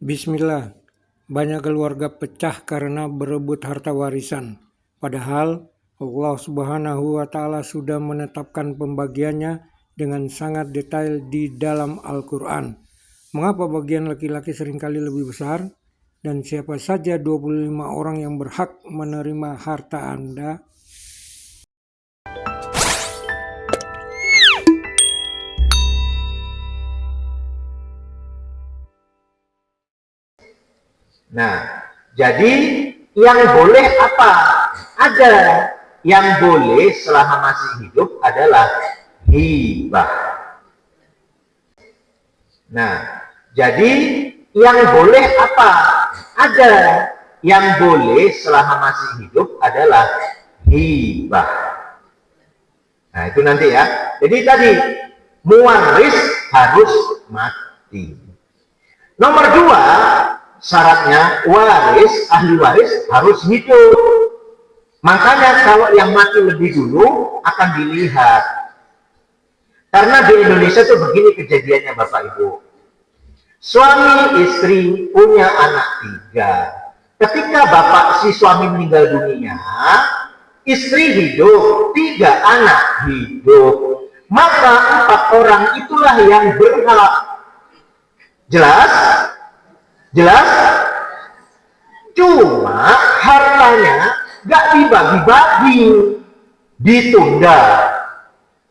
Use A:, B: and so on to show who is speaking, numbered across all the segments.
A: Bismillah, banyak keluarga pecah karena berebut harta warisan. Padahal Allah Subhanahu wa Ta'ala sudah menetapkan pembagiannya dengan sangat detail di dalam Al-Quran. Mengapa bagian laki-laki seringkali lebih besar? Dan siapa saja 25 orang yang berhak menerima harta Anda?
B: Nah, jadi yang boleh apa? Ada yang boleh selama masih hidup adalah hibah. Nah, jadi yang boleh apa? Ada yang boleh selama masih hidup adalah hibah. Nah, itu nanti ya. Jadi tadi muwaris harus mati. Nomor 2, syaratnya ahli waris harus hidup. Makanya kalau yang mati lebih dulu akan dilihat. Karena di Indonesia tuh begini kejadiannya Bapak Ibu. Suami istri punya anak 3. Ketika bapak si suami meninggal dunia, istri hidup, 3 anak hidup. Maka 4 orang itulah yang berhak. Jelas? Jelas? Cuma hartanya gak dibagi-bagi, ditunda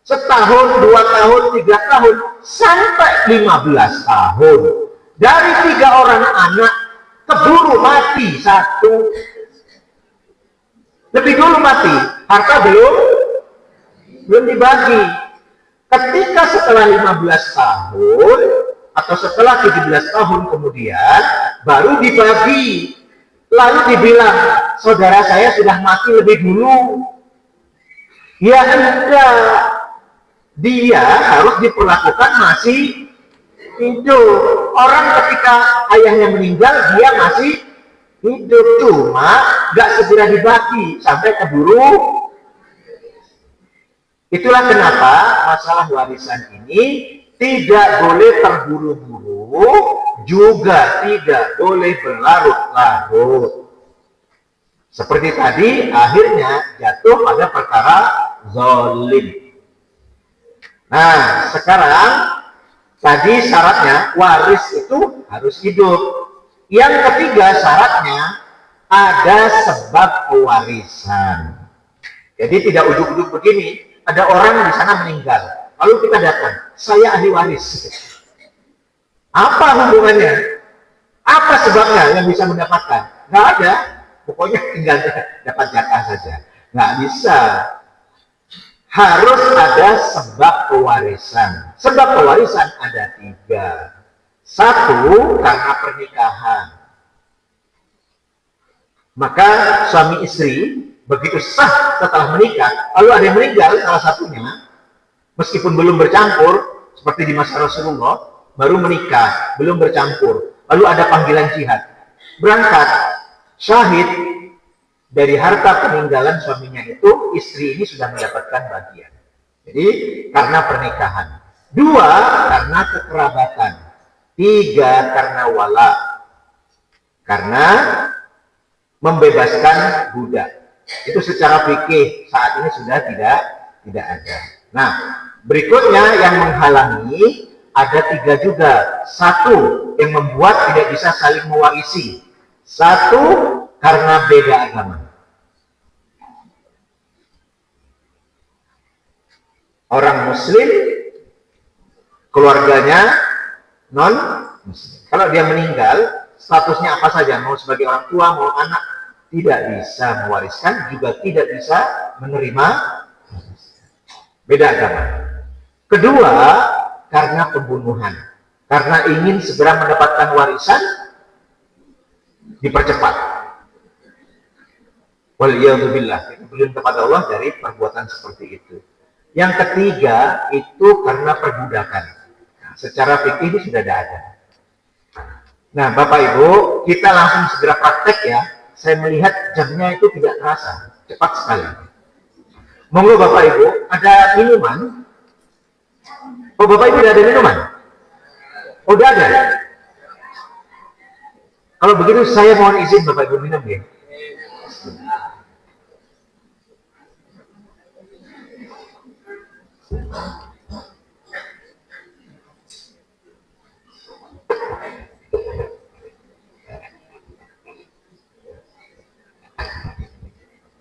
B: setahun, 2 tahun, 3 tahun, sampai 15 tahun. Dari 3 orang anak keburu mati 1. Lebih dulu mati, harta belum dibagi. Ketika setelah 15 tahun atau setelah 17 tahun kemudian baru dibagi. Lalu dibilang, saudara saya sudah mati lebih dulu. Ya enggak, dia harus diperlakukan masih hidup. Orang ketika ayahnya meninggal dia masih hidup, cuma enggak segera dibagi sampai keburu. Itulah kenapa masalah warisan ini tidak boleh terburu-buru, juga tidak boleh berlarut-larut. Seperti tadi, akhirnya jatuh pada perkara zalim. Nah, sekarang tadi syaratnya waris itu harus hidup. Yang ketiga syaratnya ada sebab pewarisan. Jadi tidak ujuk-ujuk begini, ada orang di sana meninggal, lalu kita datang, saya ahli waris. Apa hubungannya? Apa sebabnya yang bisa mendapatkan? Nggak ada. Pokoknya tinggal dapat jatah saja. Nggak bisa. Harus ada sebab pewarisan. Sebab pewarisan ada 3. 1, karena pernikahan. Maka suami istri begitu sah setelah menikah, lalu ada yang meninggal salah satunya, meskipun belum bercampur, seperti di masa Rasulullah, baru menikah, belum bercampur, lalu ada panggilan jihad, berangkat, syahid, dari harta peninggalan suaminya itu, istri ini sudah mendapatkan bagian. Jadi, karena pernikahan. 2, karena kekerabatan. 3, karena wala. Karena membebaskan budak. Itu secara fikih saat ini sudah tidak ada. Nah, berikutnya yang menghalangi ada 3 juga. 1, yang membuat tidak bisa saling mewarisi. 1, karena beda agama. Orang muslim, keluarganya non-muslim. Kalau dia meninggal, statusnya apa saja, mau sebagai orang tua, mau anak, tidak bisa mewariskan, juga tidak bisa menerima beda agama. Kedua, karena pembunuhan. Karena ingin segera mendapatkan warisan, dipercepat. Waliyadzubillah, kita berlindung kepada Allah dari perbuatan seperti itu. Yang ketiga, itu karena perbudakan. Nah, secara fikih ini sudah ada. Nah, Bapak Ibu, kita langsung segera praktek ya. Saya melihat jamnya itu tidak terasa, cepat sekali. Monggo Bapak Ibu, ada minuman? Oh, Bapak Ibu udah ada minuman? Oh, udah ada? Kalau begitu saya mohon izin Bapak Ibu minum ya.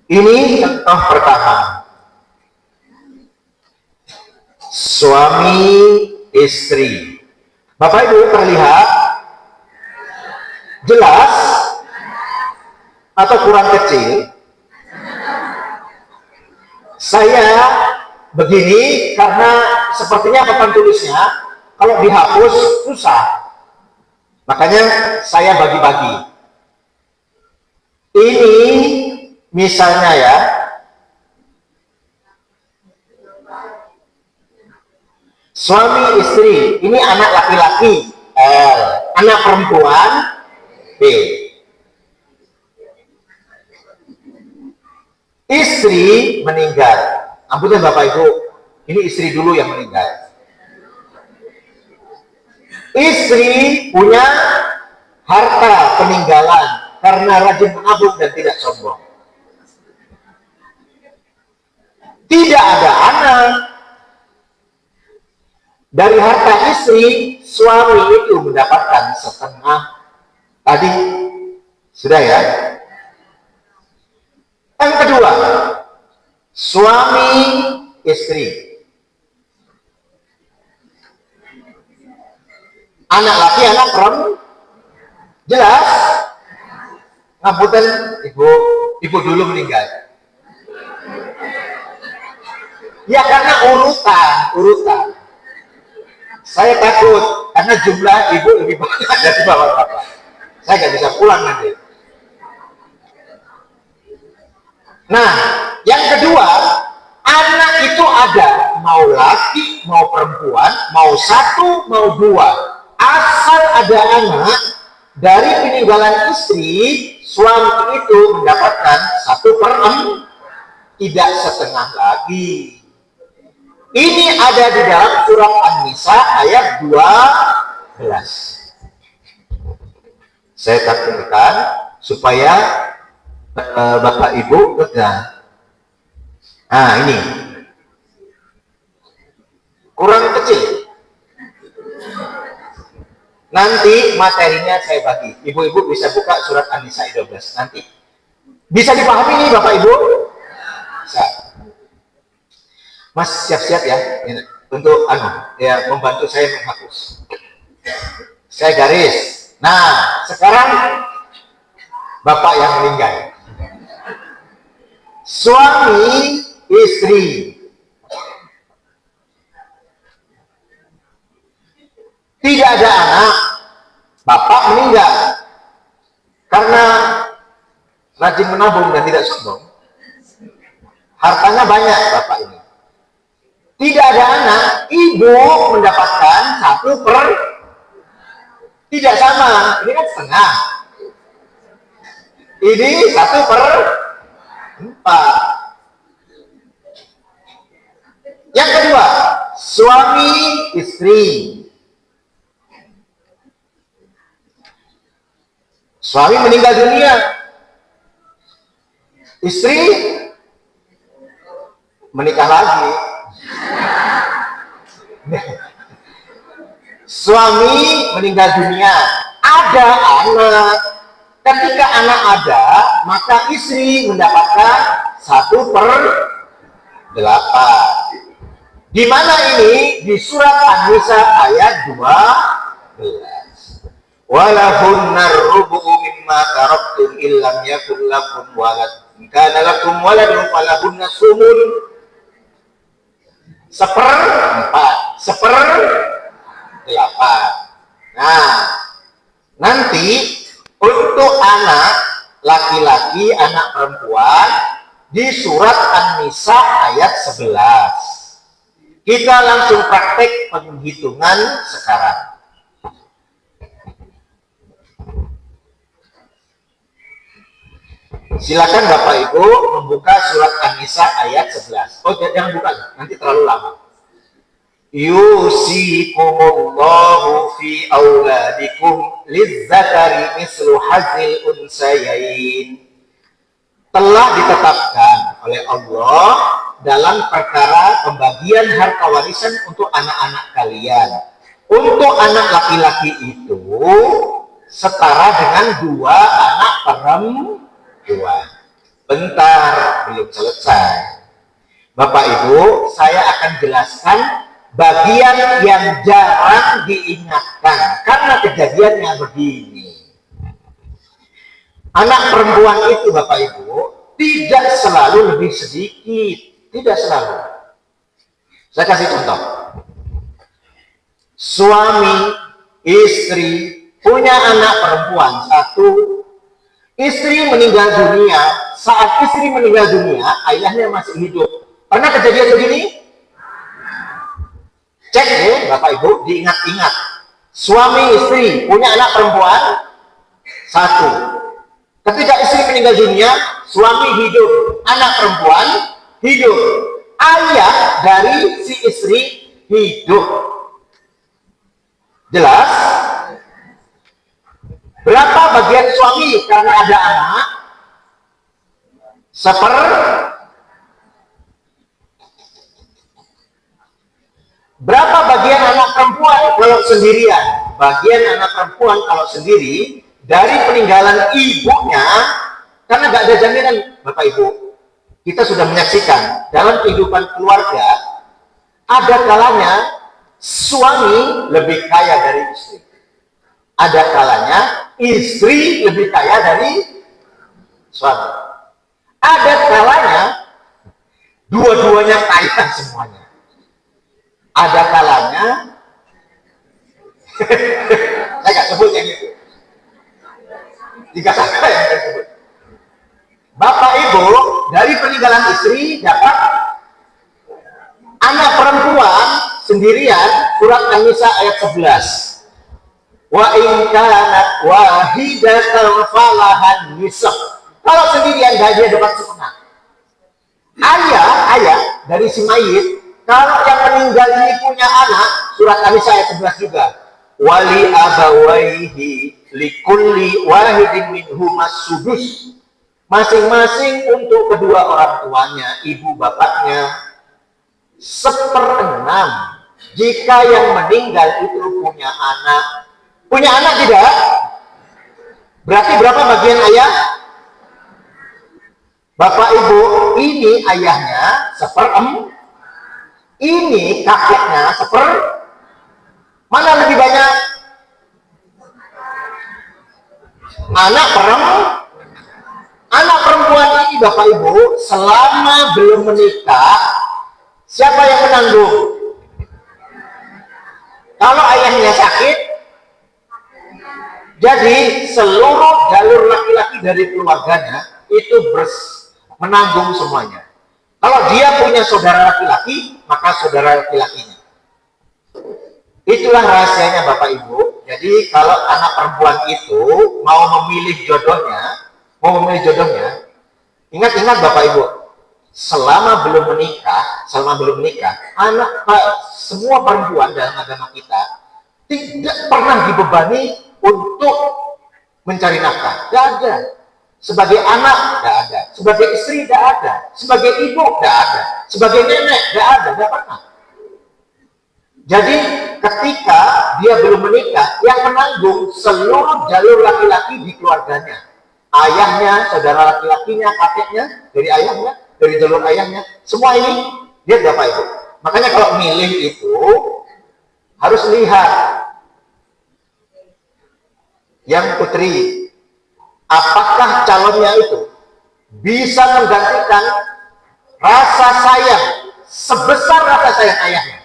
B: Ini contoh pertama. Suami istri. Bapak Ibu terlihat jelas atau kurang kecil? Saya begini karena sepertinya papan tulisnya kalau dihapus susah. Makanya saya bagi-bagi. Ini misalnya ya, suami istri, ini anak laki-laki L, anak perempuan B. Istri meninggal. Ampun Bapak Ibu, ini istri dulu yang meninggal. Istri punya harta peninggalan karena rajin menabung dan tidak sombong. Tidak ada anak. Dari harta istri, suami itu mendapatkan setengah. Tadi sudah ya. Yang kedua, suami istri. Anak laki, anak perempuan. Jelas? Ngapunten, ibu dulu meninggal. Ya karena urutan. Saya takut karena jumlah ibu lebih banyak dari bapak-bapak. Saya nggak bisa pulang nanti. Nah, yang kedua, anak itu ada, mau laki, mau perempuan, mau satu, mau dua. Asal ada anak, dari peninggalan istri, suami itu mendapatkan 1/6, tidak setengah lagi. Ini ada di dalam surat An-Nisa ayat 12. Saya tampilkan supaya Bapak Ibu lega. Nah ini kurang kecil. Nanti materinya saya bagi. Ibu-ibu bisa buka surat An-Nisa 12 nanti. Bisa dipahami nih Bapak Ibu? Bisa. Mas siap-siap ya untuk membantu saya menghapus. Saya garis. Nah, sekarang Bapak yang meninggal. Suami istri. Tidak ada anak. Bapak meninggal. Karena rajin menabung dan tidak sombong. Hartanya banyak Bapak ini. Tidak ada anak, ibu mendapatkan 1/, tidak sama, ini kan setengah. Ini 1/4. Yang kedua, suami istri. Suami meninggal dunia, istri menikah lagi. Suami meninggal dunia, ada anak. Ketika anak ada, maka istri mendapatkan 1/8. Di mana ini? Di surat An-Nisa ayat 12. Walahunna rubu'u mimma taraktum illam yakul lakum walad. Kana lakum waladun falahunna sumun. 1/4, 1/8. Nah, nanti untuk anak laki-laki, anak perempuan di surat An-Nisa ayat 11. Kita langsung praktek penghitungan sekarang. Silakan Bapak Ibu membuka surat An-Nisa ayat 11. Oh, jangan buka, nanti terlalu lama. yusikumullahu fi auladikum lizzakari mislu hazil unsayain. Telah ditetapkan oleh Allah dalam perkara pembagian harta warisan untuk anak-anak kalian. Untuk anak laki-laki itu setara dengan 2 anak perempuan. Bentar, belum selesai. Bapak Ibu, saya akan jelaskan bagian yang jarang diingatkan karena kejadiannya begini. Anak perempuan itu Bapak Ibu tidak selalu lebih sedikit, tidak selalu. Saya kasih contoh. Suami, istri punya anak perempuan 1. Istri meninggal dunia. Saat istri meninggal dunia, ayahnya masih hidup. Pernah kejadian begini? Cek ya Bapak Ibu, diingat-ingat. Suami istri punya anak perempuan 1. Ketika istri meninggal dunia, suami hidup, anak perempuan hidup, ayah dari si istri hidup. Jelas? Berapa bagian suami karena ada anak? Berapa bagian anak perempuan kalau sendirian? Bagian anak perempuan kalau sendiri dari peninggalan ibunya, karena gak ada jaminan Bapak Ibu. Kita sudah menyaksikan dalam kehidupan keluarga, ada kalanya suami lebih kaya dari istri. Ada kalanya istri lebih kaya dari suami. Ada kalanya dua-duanya kaya semuanya. Ada kalanya saya nggak sebut yang itu. Jika saya yang saya sebut. Bapak Ibu dari peninggalan istri dapat anak perempuan sendirian, surat An-Nisa ayat 11. Wa in kanat wahidatan falahan nisf. Kalau sendirian dia dapat setengah. Ayah dari si mayit, kalau yang meninggal ini punya anak, surat An-Nisa ayat 11 juga. Wali abawaihi likulli wahidin minhumas sudus. Masing-masing untuk kedua orang tuanya, ibu bapaknya 1/6. Jika yang meninggal itu punya anak. Punya anak tidak? Berarti berapa bagian ayah? Bapak Ibu, ini ayahnya 1/4. Ini kakeknya 1/4. Mana lebih banyak? Anak perempuan ini Bapak Ibu, selama belum menikah, siapa yang menanggung? Kalau ayahnya sakit, jadi seluruh jalur laki-laki dari keluarganya itu menanggung semuanya. Kalau dia punya saudara laki-laki, maka saudara laki-lakinya. Itulah rahasianya Bapak Ibu. Jadi kalau anak perempuan itu mau memilih jodohnya, ingat-ingat Bapak Ibu, selama belum menikah, semua perempuan dalam agama kita tidak pernah dibebani untuk mencari nafkah. Tidak ada. Sebagai anak, tidak ada. Sebagai istri, tidak ada. Sebagai ibu, tidak ada. Sebagai nenek, tidak ada. Tidak pernah. Jadi ketika dia belum menikah, yang menanggung seluruh jalur laki-laki di keluarganya. Ayahnya, saudara laki-lakinya, kakeknya, dari ayahnya, dari jalur ayahnya. Semua ini dia Bapak Ibu. Makanya kalau milih itu harus lihat. Yang putri, apakah calonnya itu bisa menggantikan rasa sayang sebesar rasa sayang ayahnya?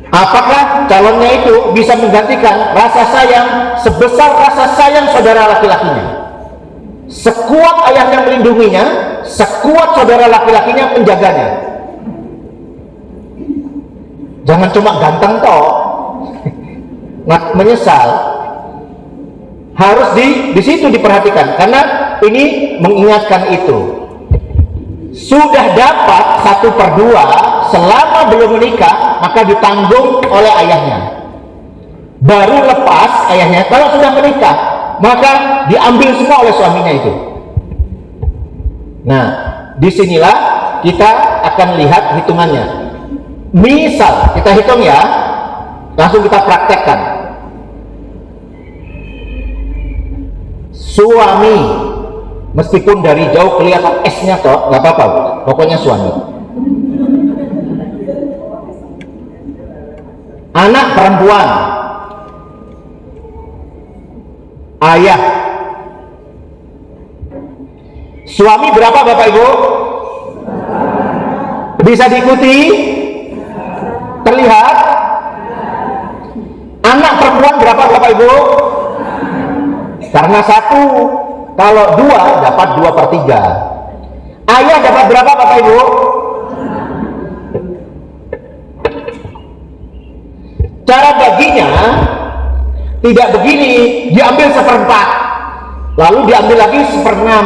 B: Apakah calonnya itu bisa menggantikan rasa sayang sebesar rasa sayang saudara laki-lakinya? Sekuat ayahnya melindunginya, sekuat saudara laki-lakinya menjaganya. Jangan cuma ganteng toh, menyesal. Harus di situ diperhatikan, karena ini mengingatkan itu. Sudah dapat 1/2, selama belum menikah maka ditanggung oleh ayahnya. Baru lepas ayahnya kalau sudah menikah, maka diambil semua oleh suaminya itu. Nah, disinilah kita akan lihat hitungannya. Misal kita hitung ya, langsung kita praktekkan. Suami, meskipun dari jauh kelihatan S-nya toh, nggak apa-apa, pokoknya suami. Anak perempuan, ayah. Suami berapa Bapak Ibu? Bisa diikuti? Terlihat? Anak perempuan berapa Bapak Ibu? Karena satu, kalau dua dapat 2/3. Ayah dapat berapa Bapak Ibu? Cara baginya tidak begini, diambil 1/4, lalu diambil lagi 1/6,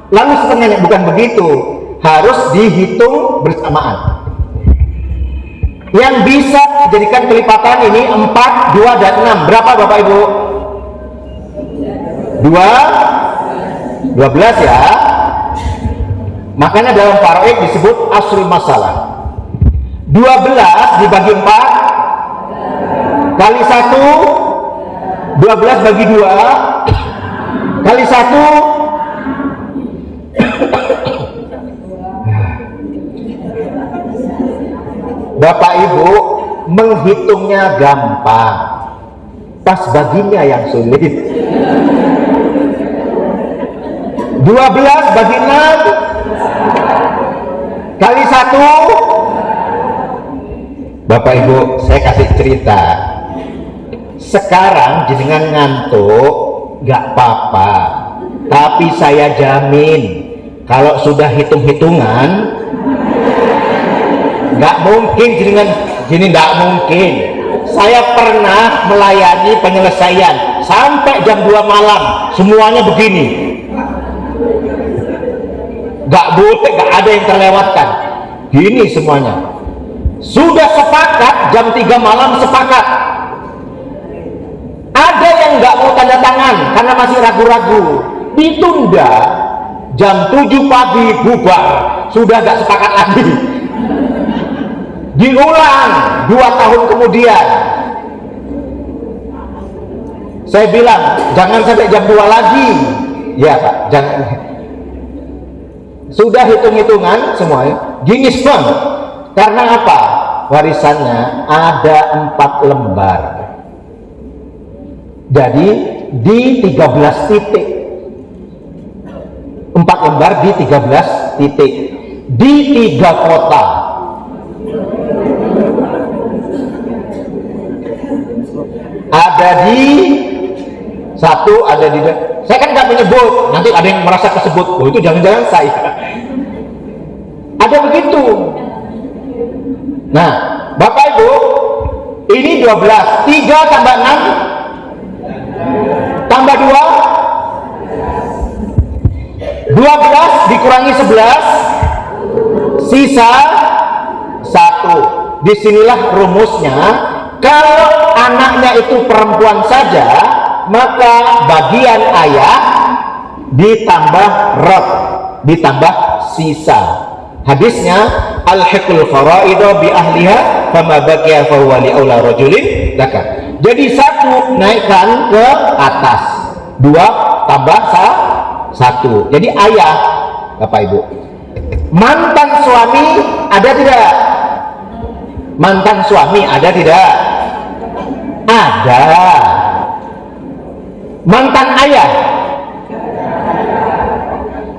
B: lalu 1/2, bukan begitu. Harus dihitung bersamaan. Yang bisa dijadikan kelipatan ini 4, 2, dan 6. Berapa Bapak Ibu? 12 ya. Makanya dalam faraid disebut asrul masalah. 12 dibagi 4 kali 1, 12 bagi 2 kali 1, Bapak Ibu menghitungnya gampang, pas baginya yang sulit. 12 bagi 6 kali 1. Bapak Ibu, saya kasih cerita. Sekarang jenengan ngantuk gak apa-apa, tapi saya jamin kalau sudah hitung-hitungan gak mungkin jenengan gini, gak mungkin. Saya pernah melayani penyelesaian sampai jam 2 malam, semuanya begini. Gak boleh, gak ada yang terlewatkan. Gini semuanya. Sudah sepakat jam 3 malam sepakat. Ada yang gak mau tanda tangan karena masih ragu-ragu. Ditunda jam 7 pagi bubar. Sudah gak sepakat lagi. Diulang 2 tahun kemudian. Saya bilang jangan sampai jam 2 lagi. Ya Pak, jangan. Sudah hitung-hitungan semuanya, gini bang. Karena apa? Warisannya ada 4 lembar. Jadi di 13 titik. 4 lembar di 13 titik. Di 3 kota. Ada di satu, ada di. Saya kan nggak menyebut, nanti ada yang merasa kesebut. Oh itu jangan-jangan saya. Ada begitu. Nah, Bapak Ibu, ini 12. 3 tambah 6 tambah 2, 12 dikurangi 11, sisa 1. Disinilah rumusnya. Kalau anaknya itu perempuan saja, maka bagian ayah ditambah rob, ditambah sisa. Hadisnya al-hiqul faraido bi ahliha fama baqiya fa huwa li aula rajulin zakat. Jadi 1 naikkan ke atas, 2 tambah 1. Jadi ayah, Bapak Ibu. Mantan suami ada tidak? Mantan suami ada tidak? Ada. Mantan ayah.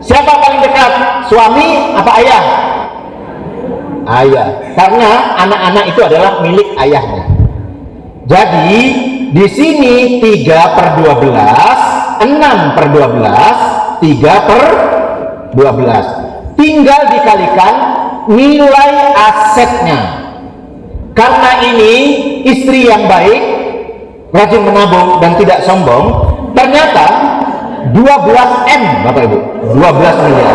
B: Siapa paling dekat? Suami apa ayah? Ayah. Karena anak-anak itu adalah milik ayahnya. Jadi di sini 3/12, 6/12, 3/12. Tinggal dikalikan nilai asetnya. Karena ini istri yang baik, rajin menabung dan tidak sombong, ternyata 12 M Bapak Ibu, 12 miliar.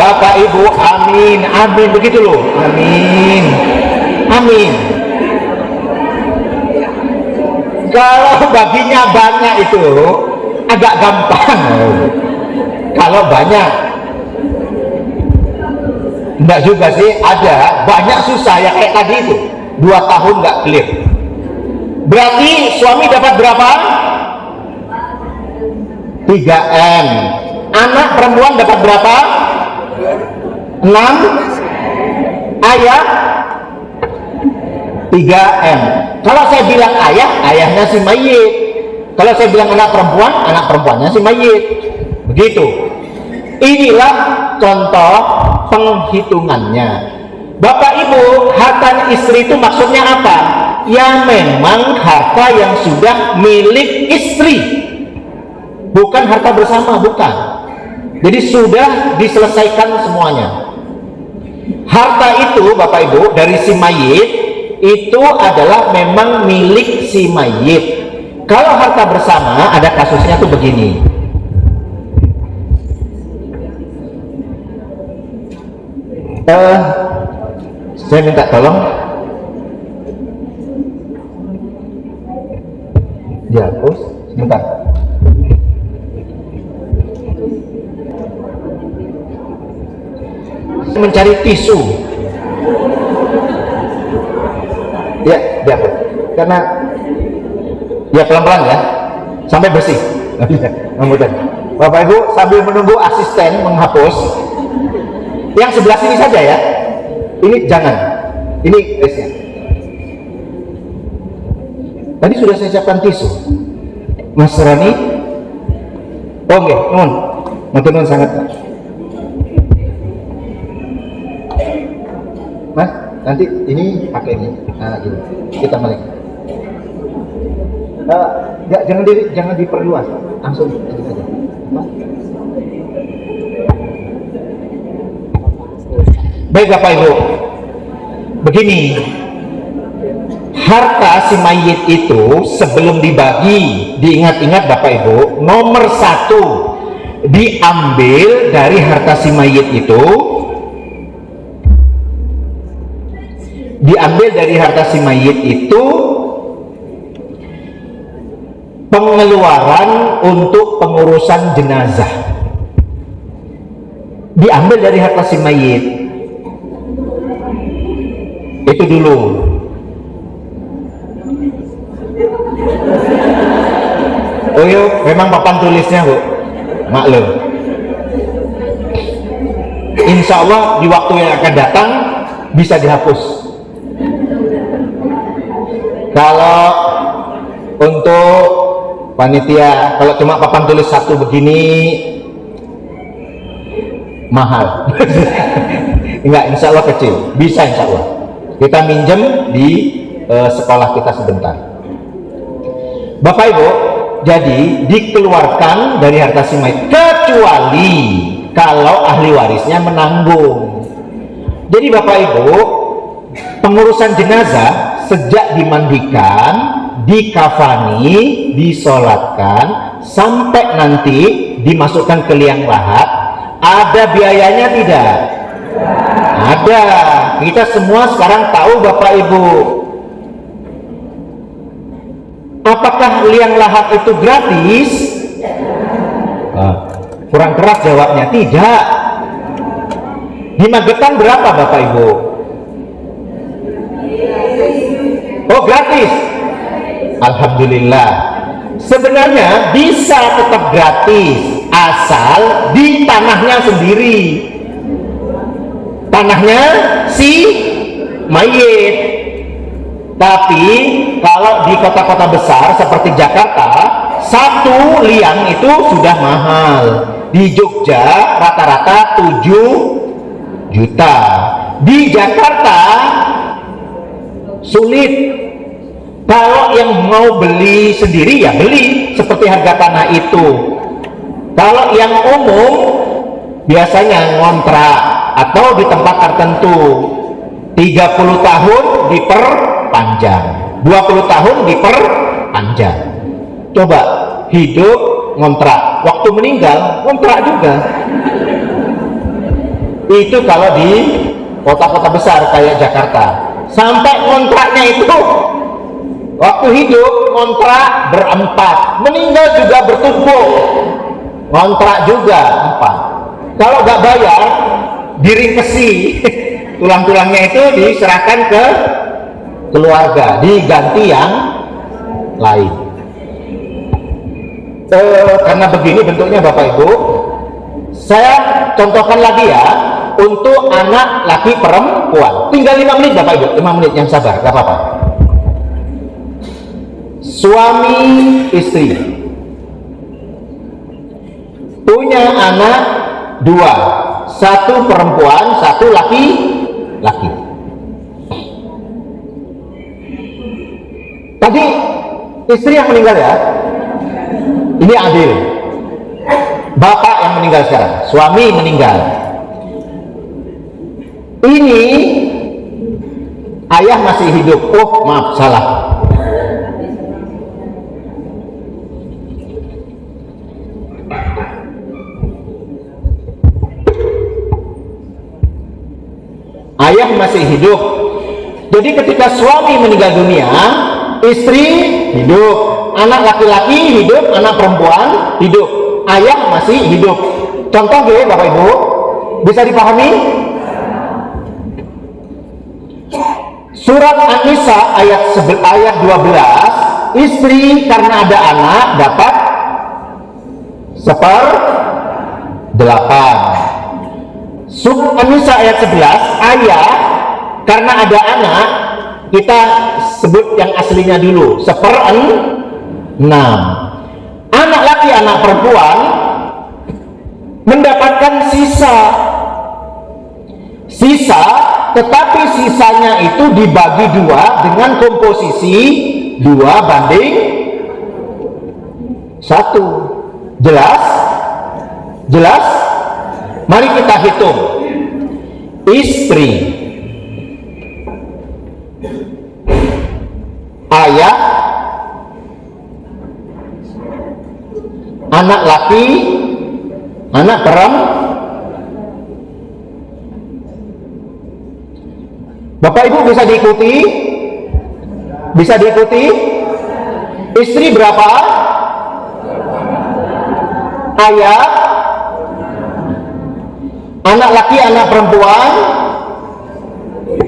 B: Bapak Ibu, amin, amin, begitu loh, amin, amin. Kalau baginya banyak itu agak gampang. Kalau banyak, enggak juga sih, ada banyak susah ya kayak tadi itu 2 tahun nggak clear. Berarti suami dapat berapa? 3M. Anak perempuan dapat berapa? 6. Ayah 3M. Kalau saya bilang ayah, ayahnya si mayit. Kalau saya bilang anak perempuan, anak perempuannya si mayit. Begitu. Inilah contoh penghitungannya. Bapak Ibu, harta istri itu maksudnya apa? Ya memang harta yang sudah milik istri, bukan harta bersama, bukan. Jadi sudah diselesaikan semuanya. Harta itu Bapak Ibu dari si mayit itu adalah memang milik si mayit. Kalau harta bersama ada kasusnya tuh begini. Saya minta tolong dihapus sebentar. Mencari tisu ya dihapus karena ya pelan-pelan ya sampai bersih. Bapak Ibu sambil menunggu asisten menghapus yang sebelah sini saja ya, ini jangan, ini esnya. Tadi sudah saya siapkan tisu Mas Rani. Oke, nuhun sangat Mas, nanti ini pakai ini, nah gini, kita balik. Jangan diperluas, langsung ini saja. Baik Bapak Ibu, begini, harta si mayit itu sebelum dibagi, diingat-ingat Bapak Ibu, nomor 1 diambil dari harta si mayit itu, pengeluaran untuk pengurusan jenazah, diambil dari harta si mayit. Itu dulu. Oh iya, memang papan tulisnya Bu, maklum. Insya Allah di waktu yang akan datang bisa dihapus. Kalau untuk panitia, kalau cuma papan tulis 1 begini mahal. Enggak, insya Allah kecil, bisa insya Allah. Kita minjem di sekolah kita sebentar. Bapak Ibu, jadi dikeluarkan dari harta si mayit kecuali kalau ahli warisnya menanggung. Jadi Bapak Ibu, pengurusan jenazah sejak dimandikan, dikafani, disolatkan sampai nanti dimasukkan ke liang lahat, ada biayanya tidak? Ada. Kita semua sekarang tahu Bapak Ibu, apakah liang lahat itu gratis? Kurang keras jawabnya, tidak. Di Magetan berapa Bapak Ibu? Oh gratis, alhamdulillah. Sebenarnya bisa tetap gratis asal di tanahnya sendiri, tanahnya si mayit. Tapi kalau di kota-kota besar seperti Jakarta, 1 liang itu sudah mahal. Di Jogja rata-rata 7 juta. Di Jakarta sulit. Kalau yang mau beli sendiri ya beli seperti harga tanah itu. Kalau yang umum biasanya ngontrak atau di tempat tertentu 30 tahun diperpanjang, 20 tahun diperpanjang. Coba hidup ngontrak, waktu meninggal ngontrak juga. Itu kalau di kota-kota besar kayak Jakarta. Sampai kontraknya itu waktu hidup kontrak berempat, meninggal juga bertumpuk, kontrak juga 4. Kalau nggak bayar diringkesi, tulang-tulangnya itu diserahkan ke keluarga, diganti yang lain. Karena begini bentuknya Bapak Ibu, saya contohkan lagi ya, untuk anak laki perempuan. Tinggal 5 menit Bapak Ibu, 5 menit yang sabar, gak apa-apa. Suami istri punya anak 2, 1 perempuan, 1 laki-laki. Tadi istri yang meninggal ya, ini adil. Bapak yang meninggal sekarang, suami meninggal. Ini ayah masih hidup. Oh maaf, salah. Ayah masih hidup. Jadi ketika suami meninggal dunia, istri hidup, anak laki-laki hidup, anak perempuan hidup, ayah masih hidup. Contoh ya Bapak Ibu, bisa dipahami? Surat An-Nisa ayat 12, istri karena ada anak dapat 1/8. Surat An-Nisa ayat 11, ayah karena ada anak, kita sebut yang aslinya dulu, 1/6. Anak laki anak perempuan mendapatkan sisa, tetapi sisanya itu dibagi 2 dengan komposisi 2/1. Jelas? Mari kita hitung. Istri, ayah, anak laki, anak perempuan. Bapak Ibu bisa diikuti? Bisa diikuti? Istri berapa? Ayah, anak laki, anak perempuan,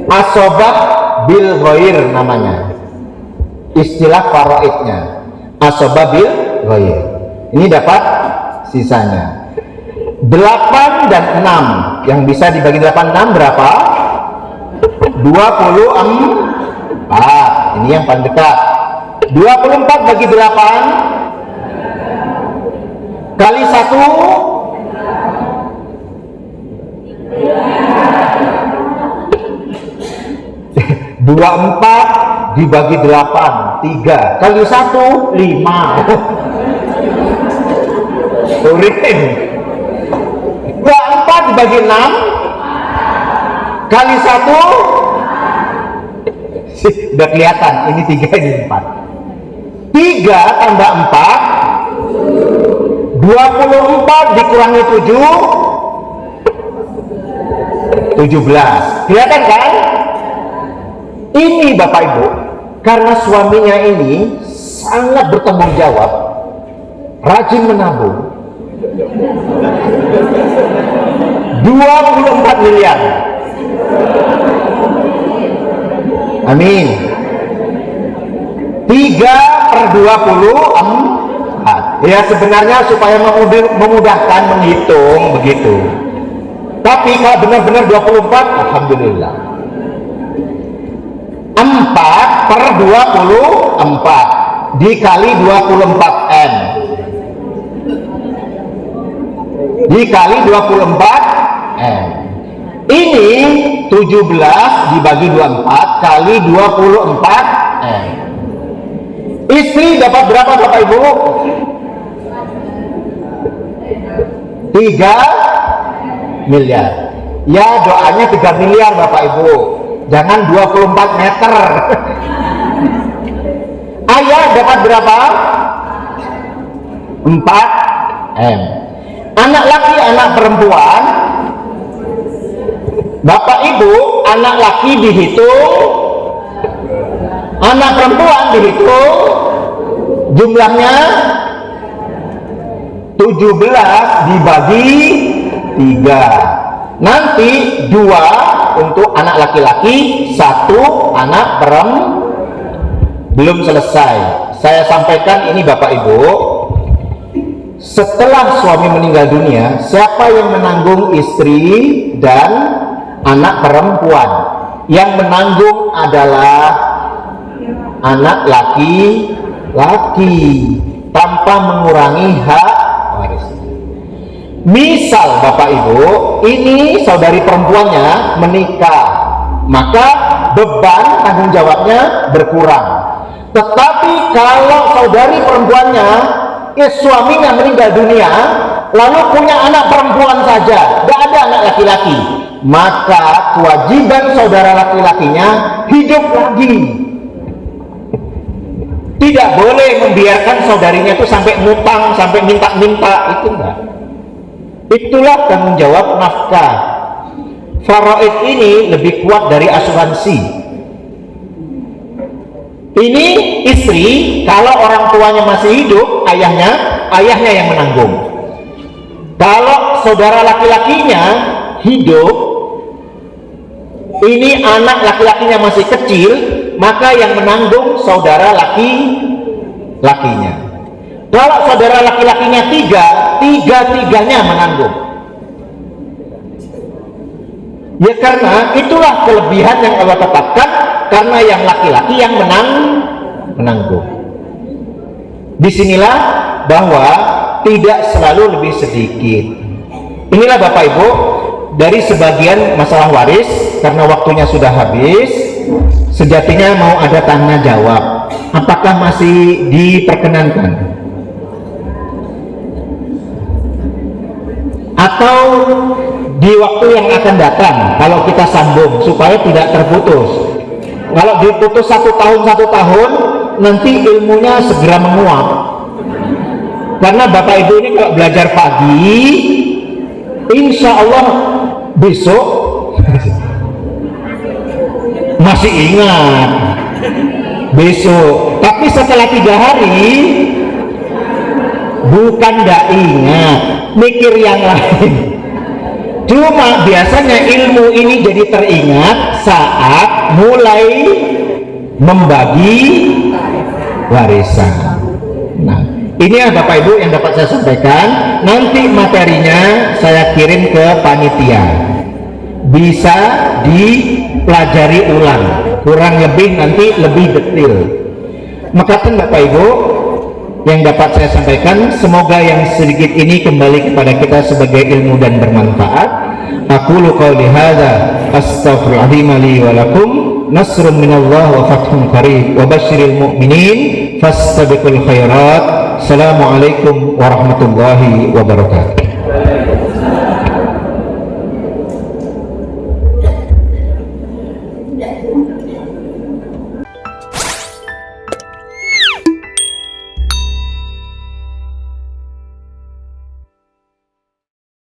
B: asobah bil ghair namanya. Istilah faraidnya. Asobah bil ghair. Ini dapat sisanya. 8 dan 6. Yang bisa dibagi 8 6 berapa? 24. Ini yang paling dekat. 24 bagi 8 kali 1 24 dibagi 8 3 kali 1 5. Turin. 24 dibagi 6 kali 1 udah kelihatan, ini 3 ini 4. 3 tambah 4 24 dikurangi 7 17. Kelihatan kan? Ini Bapak Ibu, karena suaminya ini sangat bertanggung jawab, rajin menabung, 24 miliar. Amin. 3/24. Ya sebenarnya supaya memudahkan menghitung begitu. Tapi kalau benar-benar 24, alhamdulillah. 4/24 dikali 24 n dikali 24 n. Ini 17 dibagi 24 kali 24 n. Istri dapat berapa Bapak Ibu? 3 miliar. Ya doanya 3 miliar Bapak Ibu, jangan 24 meter. Ayah dapat berapa? 4 M. Anak laki anak perempuan Bapak Ibu, anak laki dihitung, anak perempuan dihitung, jumlahnya 17 dibagi 3. Nanti 2 untuk anak laki-laki, 1 anak perempuan. Belum selesai. Saya sampaikan ini Bapak Ibu, setelah suami meninggal dunia, siapa yang menanggung istri dan anak perempuan? Yang menanggung adalah anak laki-laki tanpa mengurangi hak waris. Misal Bapak Ibu, ini saudari perempuannya menikah, maka beban tanggung jawabnya berkurang. Tetapi kalau saudari perempuannya, suaminya meninggal dunia, lalu punya anak perempuan saja, tidak ada anak laki-laki, maka kewajiban saudara laki-lakinya hidup lagi. Tidak boleh membiarkan saudarinya itu sampai ngutang, sampai minta-minta, itu enggak. Itulah tanggung jawab nafkah. Faraid ini lebih kuat dari asuransi. Ini istri, kalau orang tuanya masih hidup, ayahnya yang menanggung. Kalau saudara laki-lakinya hidup, ini anak laki-lakinya masih kecil, maka yang menanggung saudara laki-lakinya. Kalau saudara laki-lakinya tiga-tiganya menanggung. Ya karena itulah kelebihan yang Allah tetapkan, karena yang laki-laki yang menanggung. Disinilah bahwa tidak selalu lebih sedikit. Inilah Bapak Ibu, dari sebagian masalah waris, karena waktunya sudah habis, sejatinya mau ada tanya jawab. Apakah masih diperkenankan? Atau di waktu yang akan datang, kalau kita sambung supaya tidak terputus. Kalau diputus 1 tahun, nanti ilmunya segera menguap. Karena Bapak Ibu ini kalau belajar pagi, insya Allah besok masih ingat. Besok, tapi setelah 3 hari bukan tidak ingat, mikir yang lain. Cuma biasanya ilmu ini jadi teringat saat mulai membagi warisan. Nah, ini ya Bapak Ibu yang dapat saya sampaikan. Nanti materinya saya kirim ke panitia, bisa dipelajari ulang, kurang lebih nanti lebih detail. Maka kan Bapak Ibu yang dapat saya sampaikan, semoga yang sedikit ini kembali kepada kita sebagai ilmu dan bermanfaat. Aqulu qawli hadza astaghfirullahaladzim li wa lakum, nasrun minallah wa fathun qarib wa basyiril mu'minin fastabiqul khairat. Assalamualaikum warahmatullahi wabarakatuh.